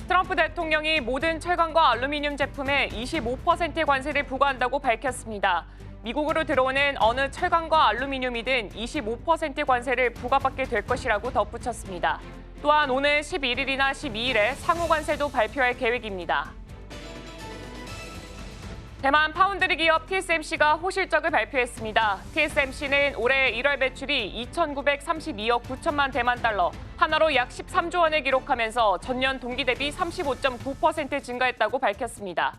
트럼프 대통령이 모든 철강과 알루미늄 제품에 25%의 관세를 부과한다고 밝혔습니다. 미국으로 들어오는 어느 철강과 알루미늄이든 25%의 관세를 부과받게 될 것이라고 덧붙였습니다. 또한 오늘 11일이나 12일에 상호 관세도 발표할 계획입니다. 대만 파운드리 기업 TSMC가 호실적을 발표했습니다. TSMC는 올해 1월 매출이 2,932억 9천만 대만 달러, 하나로 약 13조 원을 기록하면서 전년 동기 대비 35.9% 증가했다고 밝혔습니다.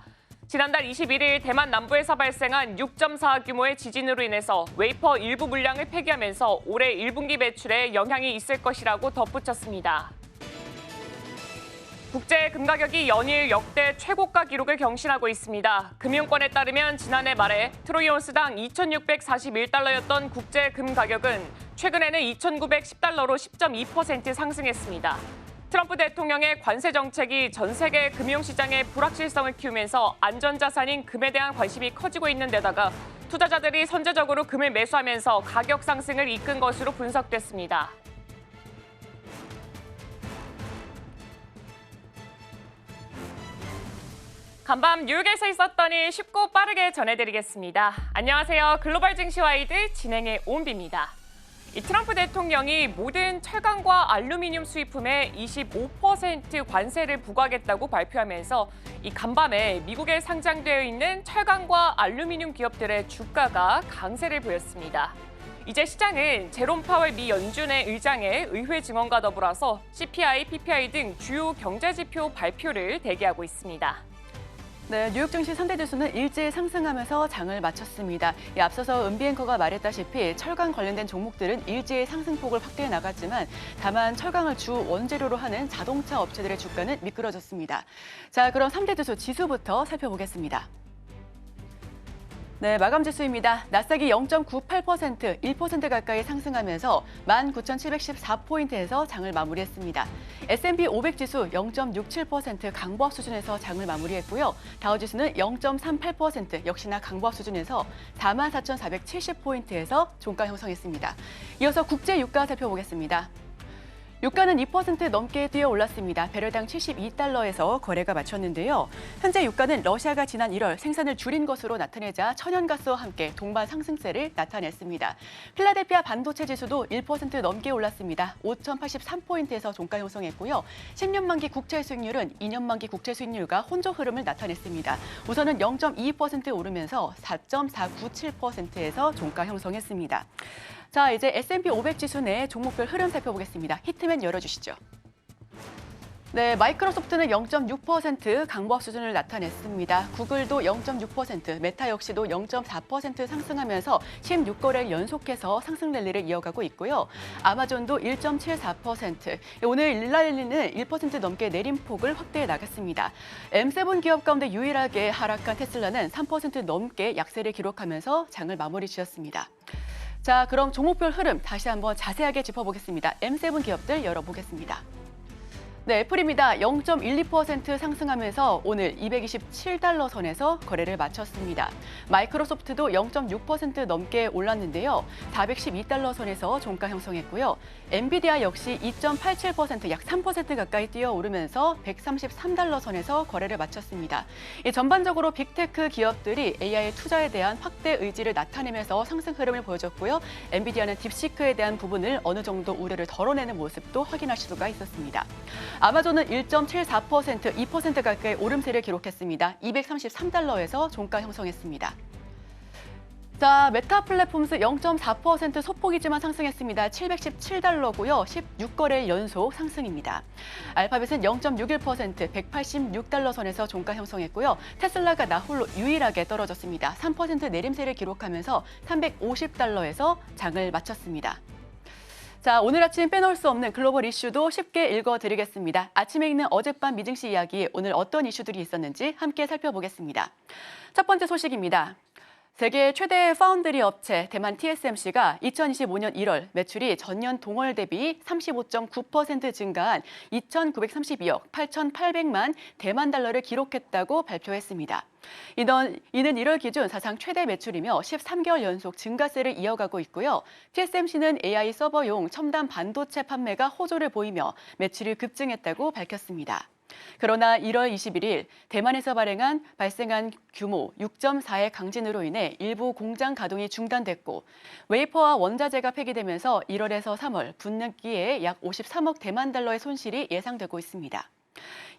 지난달 21일 대만 남부에서 발생한 6.4 규모의 지진으로 인해서 웨이퍼 일부 물량을 폐기하면서 올해 1분기 매출에 영향이 있을 것이라고 덧붙였습니다. 국제 금 가격이 연일 역대 최고가 기록을 경신하고 있습니다. 금융권에 따르면 지난해 말에 트로이 온스당 2,641달러였던 국제 금 가격은 최근에는 2,910달러로 10.2% 상승했습니다. 트럼프 대통령의 관세 정책이 전 세계 금융시장의 불확실성을 키우면서 안전자산인 금에 대한 관심이 커지고 있는 데다가 투자자들이 선제적으로 금을 매수하면서 가격 상승을 이끈 것으로 분석됐습니다. 간밤 뉴욕에서 있었던 일 쉽고 빠르게 전해드리겠습니다. 안녕하세요. 글로벌 증시 와이드 진행의 오은비입니다. 트럼프 대통령이 모든 철강과 알루미늄 수입품에 25% 관세를 부과하겠다고 발표하면서 간밤에 미국에 상장되어 있는 철강과 알루미늄 기업들의 주가가 강세를 보였습니다. 이제 시장은 제롬 파월 미 연준의 의장의 의회 증언과 더불어서 CPI, PPI 등 주요 경제 지표 발표를 대기하고 있습니다. 네, 뉴욕 증시 3대 지수는 일제히 상승하면서 장을 마쳤습니다. 앞서서 은비 앵커가 말했다시피 철강 관련된 종목들은 일제히 상승폭을 확대해 나갔지만 다만 철강을 주 원재료로 하는 자동차 업체들의 주가는 미끄러졌습니다. 자, 그럼 3대 지수 지수부터 살펴보겠습니다. 네, 마감 지수입니다. 나스닥이 0.98%, 1% 가까이 상승하면서 19,714포인트에서 장을 마무리했습니다. S&P 500 지수 0.67% 강보합 수준에서 장을 마무리했고요. 다우지수는 0.38% 역시나 강보합 수준에서 44,470포인트에서 종가 형성했습니다. 이어서 국제 유가 살펴보겠습니다. 유가는 2% 넘게 뛰어 올랐습니다. 배럴당 72달러에서 거래가 마쳤는데요. 현재 유가는 러시아가 지난 1월 생산을 줄인 것으로 나타내자 천연가스와 함께 동반 상승세를 나타냈습니다. 필라델피아 반도체 지수도 1% 넘게 올랐습니다. 5,083포인트에서 종가 형성했고요. 10년 만기 국채 수익률은 2년 만기 국채 수익률과 혼조 흐름을 나타냈습니다. 우선은 0.22% 오르면서 4.497%에서 종가 형성했습니다. 자, 이제 S&P 500 지수 내 종목별 흐름 살펴보겠습니다. 히트맨 열어주시죠. 네, 마이크로소프트는 0.6% 강보합 수준을 나타냈습니다. 구글도 0.6%, 메타 역시도 0.4% 상승하면서 16거래일 연속해서 상승 랠리를 이어가고 있고요. 아마존도 1.74%, 오늘 일랄리는 1% 넘게 내림폭을 확대해 나갔습니다. M7 기업 가운데 유일하게 하락한 테슬라는 3% 넘게 약세를 기록하면서 장을 마무리 지었습니다. 자, 그럼 종목별 흐름 다시 한번 자세하게 짚어보겠습니다. M7 기업들 열어보겠습니다. 네, 애플입니다. 0.12% 상승하면서 오늘 227달러 선에서 거래를 마쳤습니다. 마이크로소프트도 0.6% 넘게 올랐는데요. 412달러 선에서 종가 형성했고요. 엔비디아 역시 2.87%, 약 3% 가까이 뛰어오르면서 133달러 선에서 거래를 마쳤습니다. 전반적으로 빅테크 기업들이 AI 투자에 대한 확대 의지를 나타내면서 상승 흐름을 보여줬고요. 엔비디아는 딥시크에 대한 부분을 어느 정도 우려를 덜어내는 모습도 확인하실 수가 있었습니다. 아마존은 1.74%, 2% 가까이 오름세를 기록했습니다. 233달러에서 종가 형성했습니다. 자, 메타 플랫폼스 0.4% 소폭이지만 상승했습니다. 717달러고요. 16거래일 연속 상승입니다. 알파벳은 0.61%, 186달러 선에서 종가 형성했고요. 테슬라가 나홀로 유일하게 떨어졌습니다. 3% 내림세를 기록하면서 350달러에서 장을 마쳤습니다. 자, 오늘 아침 빼놓을 수 없는 글로벌 이슈도 쉽게 읽어드리겠습니다. 아침에 읽는 어젯밤 미증시 이야기, 오늘 어떤 이슈들이 있었는지 함께 살펴보겠습니다. 첫 번째 소식입니다. 세계 최대 파운드리 업체 대만 TSMC가 2025년 1월 매출이 전년 동월 대비 35.9% 증가한 2,932억 8,800만 대만 달러를 기록했다고 발표했습니다. 이는 1월 기준 사상 최대 매출이며 13개월 연속 증가세를 이어가고 있고요. TSMC는 AI 서버용 첨단 반도체 판매가 호조를 보이며 매출이 급증했다고 밝혔습니다. 그러나 1월 21일 대만에서 발생한 규모 6.4의 강진으로 인해 일부 공장 가동이 중단됐고 웨이퍼와 원자재가 폐기되면서 1월에서 3월 분기에 약 53억 대만 달러의 손실이 예상되고 있습니다.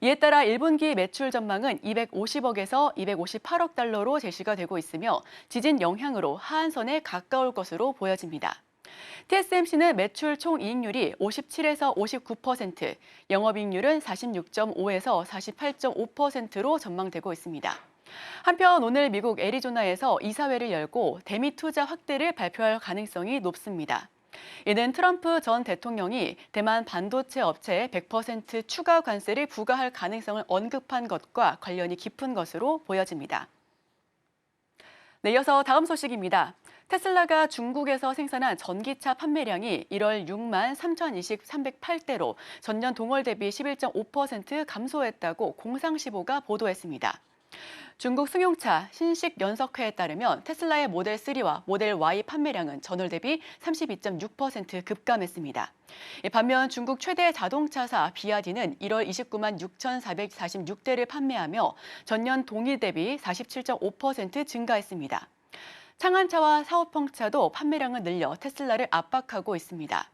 이에 따라 1분기 매출 전망은 250억에서 258억 달러로 제시가 되고 있으며 지진 영향으로 하한선에 가까울 것으로 보여집니다. TSMC는 매출 총이익률이 57에서 59%, 영업이익률은 46.5에서 48.5%로 전망되고 있습니다. 한편 오늘 미국 애리조나에서 이사회를 열고 대미 투자 확대를 발표할 가능성이 높습니다. 이는 트럼프 전 대통령이 대만 반도체 업체에 100% 추가 관세를 부과할 가능성을 언급한 것과 관련이 깊은 것으로 보여집니다. 네, 이어서 다음 소식입니다. 테슬라가 중국에서 생산한 전기차 판매량이 1월 6만 3,308대로 전년 동월 대비 11.5% 감소했다고 공상시보가 보도했습니다. 중국 승용차 신식 연석회에 따르면 테슬라의 모델 3와 모델 Y 판매량은 전월 대비 32.6% 급감했습니다. 반면 중국 최대 자동차사 비아디는 1월 29만 6,446대를 판매하며 전년 동일 대비 47.5% 증가했습니다. 창안차와 사오펑차도 판매량을 늘려 테슬라를 압박하고 있습니다.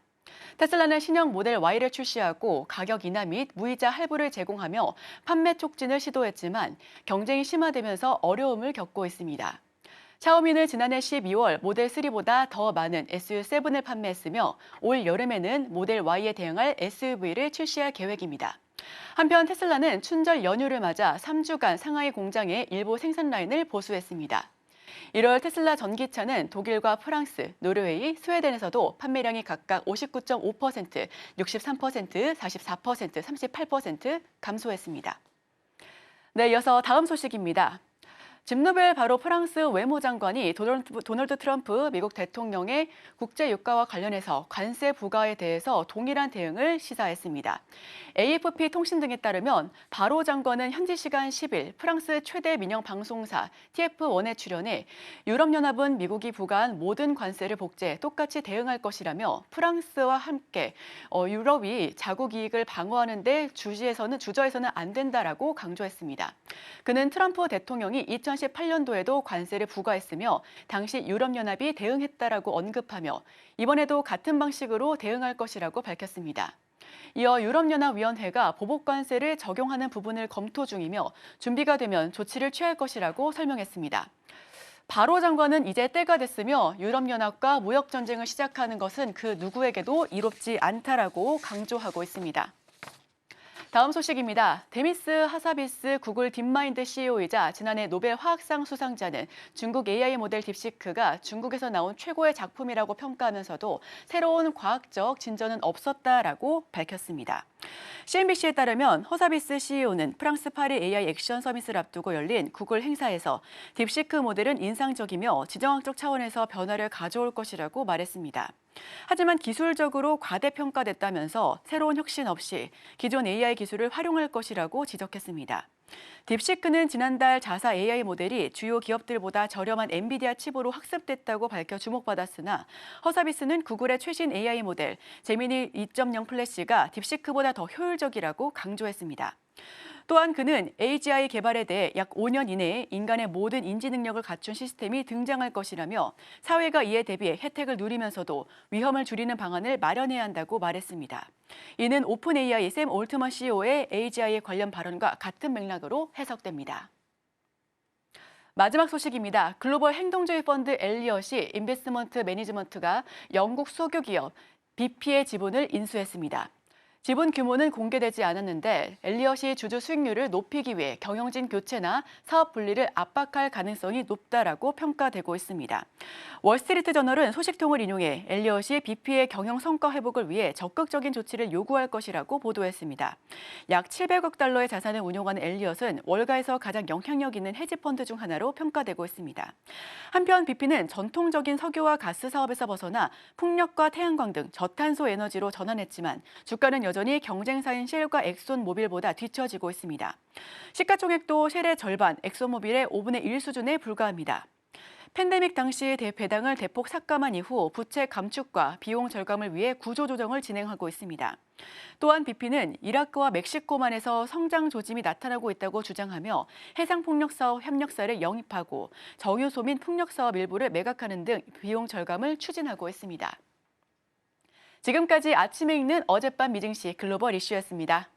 테슬라는 신형 모델 Y를 출시하고 가격 인하 및 무이자 할부를 제공하며 판매 촉진을 시도했지만 경쟁이 심화되면서 어려움을 겪고 있습니다. 샤오미는 지난해 12월 모델 3보다 더 많은 SU7을 판매했으며 올 여름에는 모델 Y에 대응할 SUV를 출시할 계획입니다. 한편 테슬라는 춘절 연휴를 맞아 3주간 상하이 공장에 일부 생산 라인을 보수했습니다. 1월 테슬라 전기차는 독일과 프랑스, 노르웨이, 스웨덴에서도 판매량이 각각 59.5%, 63%, 44%, 38% 감소했습니다. 네, 이어서 다음 소식입니다. 짐노벨 바로 프랑스 외무장관이 도널드 트럼프 미국 대통령의 국제 유가와 관련해서 관세 부과에 대해서 동일한 대응을 시사했습니다. AFP 통신 등에 따르면 바로 장관은 현지 시간 10일 프랑스 최대 민영 방송사 TF1에 출연해 유럽연합은 미국이 부과한 모든 관세를 복제 똑같이 대응할 것이라며 프랑스와 함께 유럽이 자국 이익을 방어하는 데 주저해서는 안 된다라고 강조했습니다. 그는 트럼프 대통령이 2018년도에도 관세를 부과했으며 당시 유럽연합이 대응했다라고 언급하며 이번에도 같은 방식으로 대응할 것이라고 밝혔습니다. 이어 유럽연합위원회가 보복관세를 적용하는 부분을 검토 중이며 준비가 되면 조치를 취할 것이라고 설명했습니다. 바로 장관은 이제 때가 됐으며 유럽연합과 무역전쟁을 시작하는 것은 그 누구에게도 이롭지 않다라고 강조하고 있습니다. 다음 소식입니다. 데미스 하사비스 구글 딥마인드 CEO이자 지난해 노벨 화학상 수상자는 중국 AI 모델 딥시크가 중국에서 나온 최고의 작품이라고 평가하면서도 새로운 과학적 진전은 없었다라고 밝혔습니다. CNBC에 따르면 허사비스 CEO는 프랑스 파리 AI 액션 서밋을 앞두고 열린 구글 행사에서 딥시크 모델은 인상적이며 지정학적 차원에서 변화를 가져올 것이라고 말했습니다. 하지만 기술적으로 과대평가됐다면서 새로운 혁신 없이 기존 AI 기술을 활용할 것이라고 지적했습니다. 딥시크는 지난달 자사 AI 모델이 주요 기업들보다 저렴한 엔비디아 칩으로 학습됐다고 밝혀 주목받았으나 허사비스는 구글의 최신 AI 모델 제미니 2.0 플래시가 딥시크보다 더 효율적이라고 강조했습니다. 또한 그는 AGI 개발에 대해 약 5년 이내에 인간의 모든 인지 능력을 갖춘 시스템이 등장할 것이라며 사회가 이에 대비해 혜택을 누리면서도 위험을 줄이는 방안을 마련해야 한다고 말했습니다. 이는 오픈 AI 샘 올트먼 CEO의 AGI 관련 발언과 같은 맥락으로 해석됩니다. 마지막 소식입니다. 글로벌 행동주의 펀드 엘리엇이 인베스트먼트 매니지먼트가 영국 소규기업 BP의 지분을 인수했습니다. 지분 규모는 공개되지 않았는데 엘리엇이 주주 수익률을 높이기 위해 경영진 교체나 사업 분리를 압박할 가능성이 높다라고 평가되고 있습니다. 월스트리트 저널은 소식통을 인용해 엘리엇이 BP의 경영 성과 회복을 위해 적극적인 조치를 요구할 것이라고 보도했습니다. 약 700억 달러의 자산을 운용하는 엘리엇은 월가에서 가장 영향력 있는 헤지펀드 중 하나로 평가되고 있습니다. 한편 BP는 전통적인 석유와 가스 사업에서 벗어나 풍력과 태양광 등 저탄소 에너지로 전환했지만 주가는 여전히 경쟁사인 쉘과 엑손모빌보다 뒤처지고 있습니다. 시가총액도 쉘의 절반, 엑손모빌의 5분의 1 수준에 불과합니다. 팬데믹 당시 배당을 대폭 삭감한 이후 부채 감축과 비용 절감을 위해 구조조정을 진행하고 있습니다. 또한 BP는 이라크와 멕시코만에서 성장 조짐이 나타나고 있다고 주장하며 해상폭력사업 협력사를 영입하고 정유소 및 풍력사업 일부를 매각하는 등 비용 절감을 추진하고 있습니다. 지금까지 아침에 읽는 어젯밤 미증시 글로벌 이슈였습니다.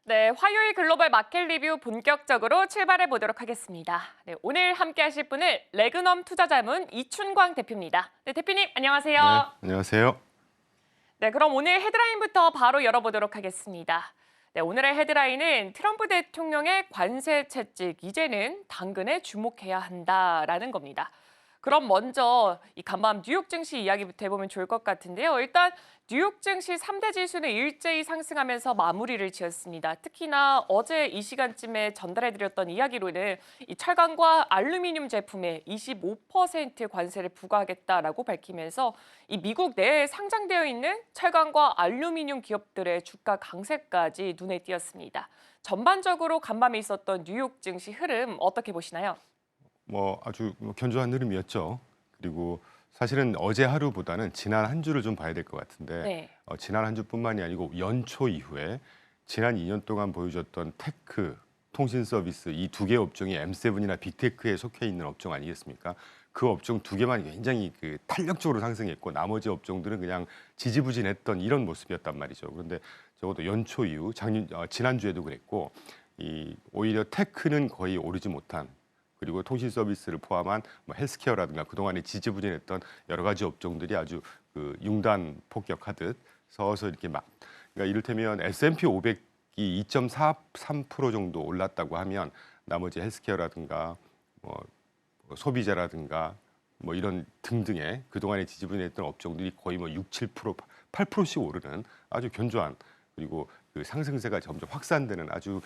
네, 화요일 글로벌 마켓 리뷰 본격적으로 출발해 보도록 하겠습니다. 네, 오늘 함께 하실 분은 레그넘 투자자문 이춘광 대표입니다. 네, 대표님 안녕하세요. 네, 안녕하세요. 네, 그럼 오늘 헤드라인부터 바로 열어보도록 하겠습니다. 네, 오늘의 헤드라인은 트럼프 대통령의 관세 채찍, 이제는 당근에 주목해야 한다라는 겁니다. 그럼 먼저 이 간밤 뉴욕 증시 이야기부터 해보면 좋을 것 같은데요. 일단 뉴욕 증시 3대 지수는 일제히 상승하면서 마무리를 지었습니다. 특히나 어제 이 시간쯤에 전달해드렸던 이야기로는 이 철강과 알루미늄 제품에 25% 관세를 부과하겠다라고 밝히면서 이 미국 내에 상장되어 있는 철강과 알루미늄 기업들의 주가 강세까지 눈에 띄었습니다. 전반적으로 간밤에 있었던 뉴욕 증시 흐름 어떻게 보시나요? 아주 견조한 흐름이었죠. 그리고 사실은 어제 하루보다는 지난 한 주를 좀 봐야 될 것 같은데 네. 지난 한 주뿐만이 아니고 연초 이후에 지난 2년 동안 보여줬던 테크, 통신 서비스 이 두 개 업종이 M7이나 빅테크에 속해 있는 업종 아니겠습니까? 그 업종 두 개만 굉장히 탄력적으로 상승했고 나머지 업종들은 그냥 지지부진했던 이런 모습이었단 말이죠. 그런데 적어도 연초 이후 지난주에도 그랬고 오히려 테크는 거의 오르지 못한 그리고 통신 서비스를 포함한 헬스케어라든가 그동안에 지지부진했던 여러 가지 업종들이 아주 융단 폭격하듯 서서 이렇게 그러니까 이를테면 S&P 500이 2.43% 정도 올랐다고 하면 나머지 헬스케어라든가 소비자라든가 이런 등등의 그동안에 지지부진했던 업종들이 거의 6, 7%, 8%씩 오르는 아주 견조한 그리고 그 상승세가 점점 확산되는 아주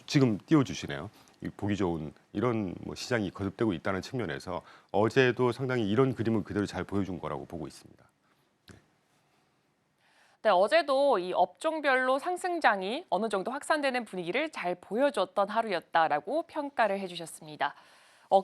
지금 띄워주시네요. 보기 좋은 이런 시장이 거듭되고 있다는 측면에서 어제도 상당히 이런 그림을 그대로 잘 보여준 거라고 보고 있습니다. 네, 어제도 이 업종별로 상승장이 어느 정도 확산되는 분위기를 잘 보여줬던 하루였다라고 평가를 해주셨습니다.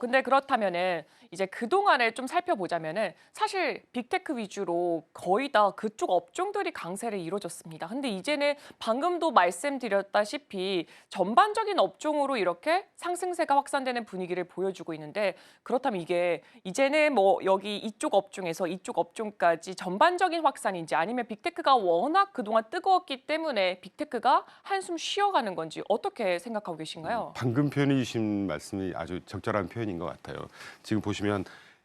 근데 그렇다면은 이제 그동안을 좀 살펴보자면은 사실 빅테크 위주로 거의 다 그쪽 업종들이 강세를 이뤄줬습니다. 근데 이제는 방금도 말씀드렸다시피 전반적인 업종으로 이렇게 상승세가 확산되는 분위기를 보여주고 있는데 그렇다면 이게 이제는 여기 이쪽 업종에서 이쪽 업종까지 전반적인 확산인지 아니면 빅테크가 워낙 그동안 뜨거웠기 때문에 빅테크가 한숨 쉬어가는 건지 어떻게 생각하고 계신가요? 방금 표현해 주신 말씀이 아주 적절한 표현인 것 같아요. 지금 보시면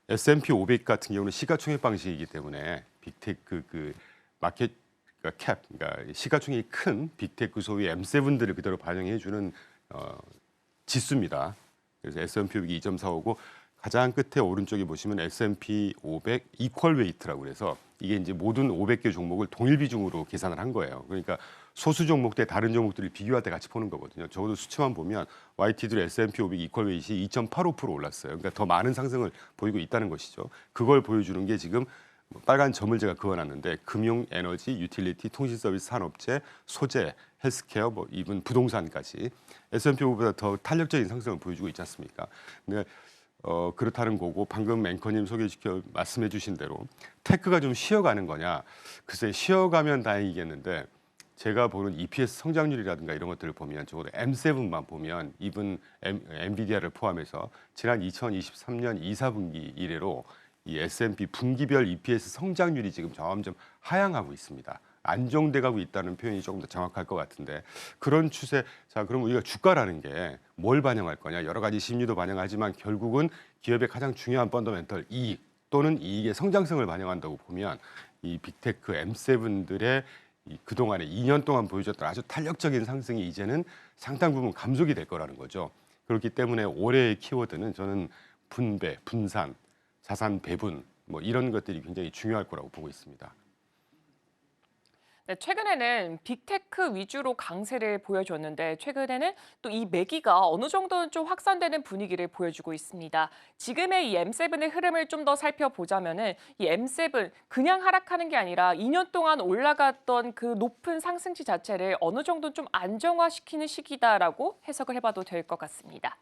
S&P 500 같은 경우는 시가총액 방식이기 때문에 빅테크 마켓 캡, 그러니까 시가총액이 큰 빅테크 소위 M7들을 그대로 반영해 주는 지수입니다. 그래서 S&P 500이 2.45고 가장 끝에 오른쪽에 보시면 S&P 500 이퀄 웨이트라고 그래서 이게 이제 모든 500개 종목을 동일 비중으로 계산을 한 거예요. 그러니까 소수 종목 대 다른 종목들을 비교할 때 같이 보는 거거든요. 적어도 수치만 보면 YTD S&P 500 이퀄 웨이트이 2.85% 올랐어요. 그러니까 더 많은 상승을 보이고 있다는 것이죠. 그걸 보여주는 게 지금 빨간 점을 제가 그어놨는데 금융, 에너지, 유틸리티, 통신 서비스, 산업재, 소재, 헬스케어, 뭐 이분 부동산까지 S&P 500보다 더 탄력적인 상승을 보여주고 있지 않습니까? 근데 그렇다는 거고 방금 앵커님 소개시켜 말씀해 주신 대로 테크가 좀 쉬어가는 거냐. 글쎄 쉬어가면 다행이겠는데 제가 보는 EPS 성장률이라든가 이런 것들을 보면 적어도 M7만 보면 이분 엔비디아를 포함해서 지난 2023년 2, 4분기 이래로 이 S&P 분기별 EPS 성장률이 지금 점점 하향하고 있습니다. 안정돼 가고 있다는 표현이 조금 더 정확할 것 같은데 그런 추세. 자, 그럼 우리가 주가라는 게 뭘 반영할 거냐? 여러 가지 심리도 반영하지만 결국은 기업의 가장 중요한 펀더멘털 이익 또는 이익의 성장성을 반영한다고 보면 이 빅테크 M7들의 그동안에 2년 동안 보여줬던 아주 탄력적인 상승이 이제는 상당 부분 감속이 될 거라는 거죠. 그렇기 때문에 올해의 키워드는 저는 분배, 분산, 자산 배분 뭐 이런 것들이 굉장히 중요할 거라고 보고 있습니다. 네, 최근에는 빅테크 위주로 강세를 보여줬는데 최근에는 또 이 매기가 어느 정도는 좀 확산되는 분위기를 보여주고 있습니다. 지금의 이 M7의 흐름을 좀 더 살펴보자면은 이 M7 그냥 하락하는 게 아니라 2년 동안 올라갔던 그 높은 상승치 자체를 어느 정도 좀 안정화시키는 시기다라고 해석을 해봐도 될 것 같습니다.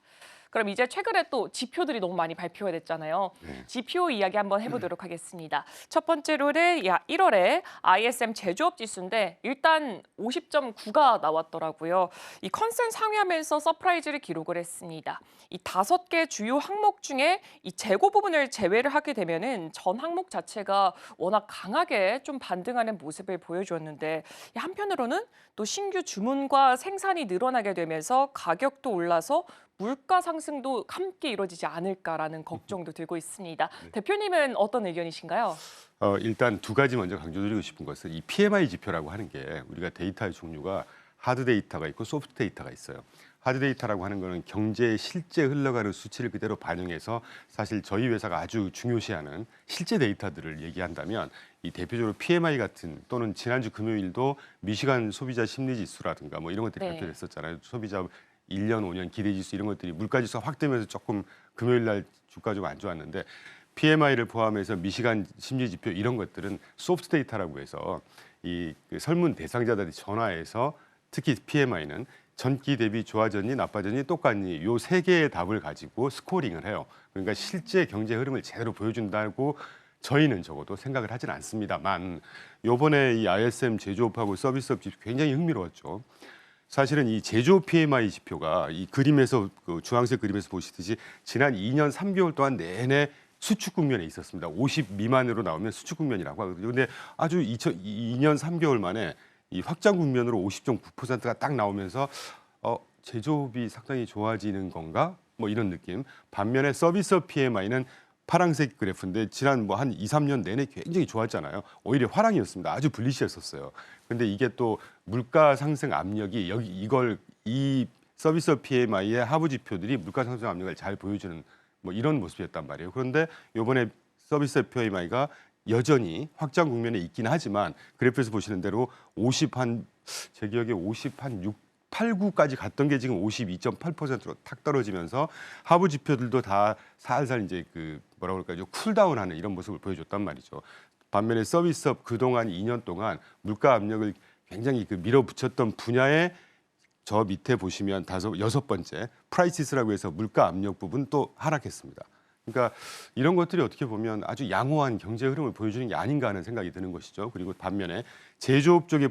그럼 이제 최근에 또 지표들이 너무 많이 발표가 됐잖아요. 지표 이야기 한번 해보도록 하겠습니다. 첫 번째로는 1월에 ISM 제조업 지수인데 일단 50.9가 나왔더라고요. 이 컨센 상회하면서 서프라이즈를 기록을 했습니다. 이 5개 주요 항목 중에 이 재고 부분을 제외를 하게 되면은 전 항목 자체가 워낙 강하게 좀 반등하는 모습을 보여주었는데 한편으로는 또 신규 주문과 생산이 늘어나게 되면서 가격도 올라서 물가 상승도 함께 이루어지지 않을까라는 걱정도 들고 있습니다. 대표님은 어떤 의견이신가요? 일단 두 가지 먼저 강조드리고 싶은 것은 이 PMI 지표라고 하는 게 우리가 데이터의 종류가 하드 데이터가 있고 소프트 데이터가 있어요. 하드 데이터라고 하는 거는 경제에 실제 흘러가는 수치를 그대로 반영해서 사실 저희 회사가 아주 중요시하는 실제 데이터들을 얘기한다면 이 대표적으로 PMI 같은 또는 지난주 금요일도 미시간 소비자 심리지수라든가 뭐 이런 것들이 발표됐었잖아요. 소비자 1년, 5년 기대지수 이런 것들이 물가지수가 확 되면서 조금 금요일 날 주가 좀 안 좋았는데 PMI를 포함해서 미시간 심리지표 이런 것들은 소프트 데이터라고 해서 이 설문 대상자들이 전화해서 특히 PMI는 전기 대비 좋아졌니 나빠졌니 똑같니 요 세 개의 답을 가지고 스코링을 해요. 그러니까 실제 경제 흐름을 제대로 보여준다고 저희는 적어도 생각을 하진 않습니다만 요번에 이 ISM 제조업하고 서비스업 지표 굉장히 흥미로웠죠. 사실은 이 제조업 PMI 지표가 이 그림에서 그 주황색 그림에서 보시듯이 지난 2년 3개월 동안 내내 수축 국면에 있었습니다. 50 미만으로 나오면 수축 국면이라고 하거든요. 근데 아주 2년 3개월 만에 이 확장 국면으로 50.9%가 딱 나오면서 제조업이 상당히 좋아지는 건가? 뭐 이런 느낌. 반면에 서비스업 PMI는 파란색 그래프인데 지난 뭐 한 2, 3년 내내 굉장히 좋았잖아요. 오히려 화랑이었습니다. 아주 불리시했었어요. 근데 이게 또 물가 상승 압력이 이 서비스업 PMI의 하부 지표들이 물가 상승 압력을 잘 보여주는 뭐 이런 모습이었단 말이에요. 그런데 이번에 서비스업 PMI가 여전히 확장 국면에 있긴 하지만 그래프에서 보시는 대로 제 기억에 6, 8, 9까지 갔던 게 지금 52.8%로 탁 떨어지면서 하부 지표들도 다 살살 이제 그 뭐라 그럴까요? 쿨다운하는 이런 모습을 보여줬단 말이죠. 반면에 서비스업 그동안 2년 동안 물가 압력을 굉장히 밀어붙였던 분야에 저 밑에 보시면 여섯 번째 프라이시스라고 해서 물가 압력 부분 또 하락했습니다. 그러니까 이런 것들이 어떻게 보면 아주 양호한 경제 흐름을 보여주는 게 아닌가 하는 생각이 드는 것이죠. 그리고 반면에 제조업 쪽의